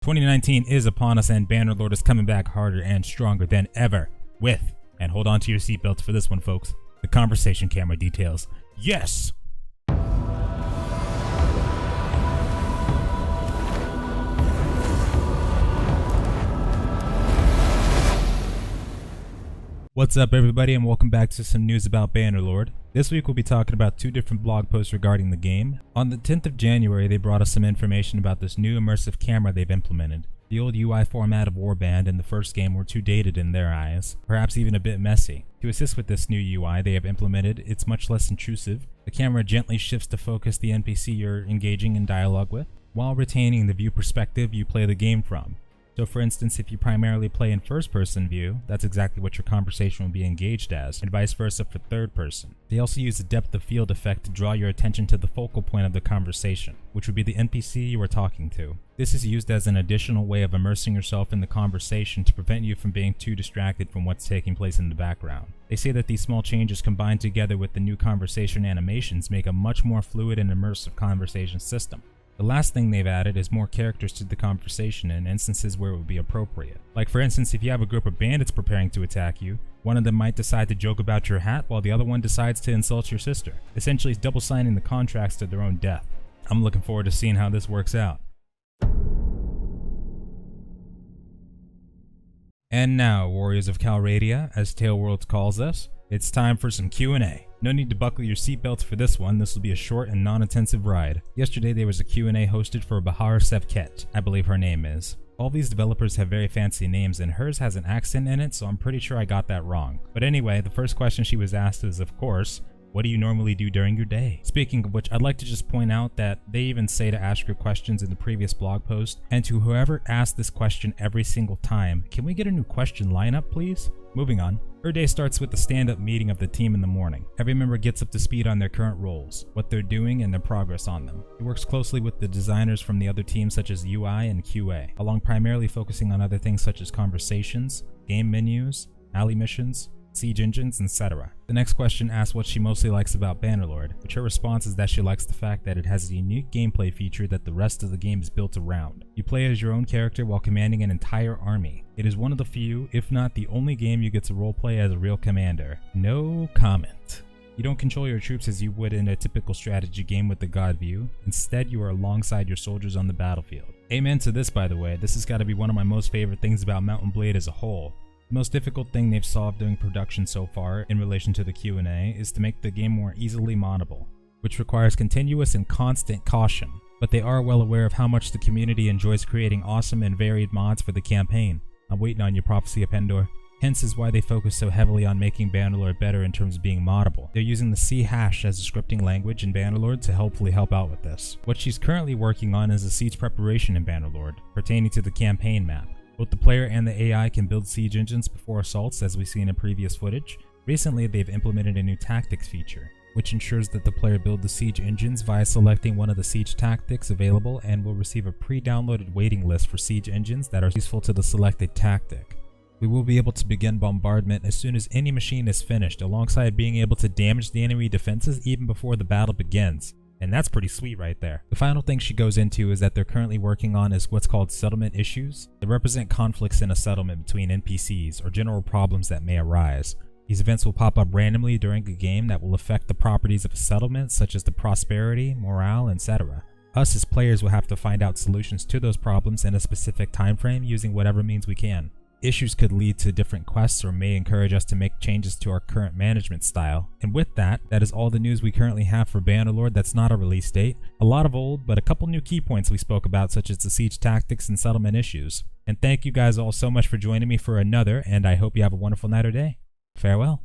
2019 is upon us and Bannerlord is coming back harder and stronger than ever with, and hold on to your seatbelts for this one folks, the conversation camera details. Yes! What's up everybody and welcome back to some news about Bannerlord. This week we'll be talking about two different blog posts regarding the game. On the 10th of January they brought us some information about this new immersive camera they've implemented. The old UI format of Warband and the first game were too dated in their eyes, perhaps even a bit messy. To assist with this new UI they have implemented, it's much less intrusive. The camera gently shifts to focus the NPC you're engaging in dialogue with, while retaining the view perspective you play the game from. So for instance, if you primarily play in first-person view, that's exactly what your conversation will be engaged as, and vice versa for third person. They also use the depth of field effect to draw your attention to the focal point of the conversation, which would be the NPC you are talking to. This is used as an additional way of immersing yourself in the conversation to prevent you from being too distracted from what's taking place in the background. They say that these small changes combined together with the new conversation animations make a much more fluid and immersive conversation system. The last thing they've added is more characters to the conversation in instances where it would be appropriate. Like for instance, if you have a group of bandits preparing to attack you, one of them might decide to joke about your hat while the other one decides to insult your sister, essentially double signing the contracts to their own death. I'm looking forward to seeing how this works out. And now, Warriors of Calradia, as TaleWorlds calls us, it's time for some Q&A. No need to buckle your seatbelts for this one, this will be a short and non-intensive ride. Yesterday there was a Q&A hosted for Bahar Sevket, I believe her name is. All these developers have very fancy names and hers has an accent in it, so I'm pretty sure I got that wrong. But anyway, the first question she was asked is, of course, what do you normally do during your day? Speaking of which, I'd like to just point out that they even say to ask your questions in the previous blog post, and to whoever asked this question every single time, can we get a new question lineup please? Moving on. Her day starts with the stand-up meeting of the team in the morning. Every member gets up to speed on their current roles, what they're doing, and their progress on them. It works closely with the designers from the other teams such as UI and QA, along primarily focusing on other things such as conversations, game menus, alley missions, siege engines, etc. The next question asks what she mostly likes about Bannerlord, which her response is that she likes the fact that it has a unique gameplay feature that the rest of the game is built around. You play as your own character while commanding an entire army. It is one of the few, if not the only game you get to roleplay as a real commander. No comment. You don't control your troops as you would in a typical strategy game with the God view. Instead, you are alongside your soldiers on the battlefield. Amen to this, by the way. This has got to be one of my most favorite things about Mount and Blade as a whole. The most difficult thing they've solved during production so far in relation to the Q&A is to make the game more easily moddable, which requires continuous and constant caution. But they are well aware of how much the community enjoys creating awesome and varied mods for the campaign. I'm waiting on your Prophecy of Pendor. Hence is why they focus so heavily on making Bannerlord better in terms of being moddable. They're using the C# as a scripting language in Bannerlord to hopefully help out with this. What she's currently working on is a siege preparation in Bannerlord, pertaining to the campaign map. Both the player and the AI can build siege engines before assaults, as we've seen in previous footage. Recently, they've implemented a new tactics feature, which ensures that the player build the siege engines via selecting one of the siege tactics available and will receive a pre-downloaded waiting list for siege engines that are useful to the selected tactic. We will be able to begin bombardment as soon as any machine is finished, alongside being able to damage the enemy defenses even before the battle begins. And that's pretty sweet right there. The final thing she goes into is that they're currently working on is what's called settlement issues. They represent conflicts in a settlement between NPCs or general problems that may arise. These events will pop up randomly during a game that will affect the properties of a settlement, such as the prosperity, morale, etc. Us as players will have to find out solutions to those problems in a specific time frame using whatever means we can. Issues could lead to different quests or may encourage us to make changes to our current management style. And with that, that is all the news we currently have for Bannerlord that's not a release date. A lot of old, but a couple new key points we spoke about, such as the siege tactics and settlement issues. And thank you guys all so much for joining me for another, and I hope you have a wonderful night or day. Farewell.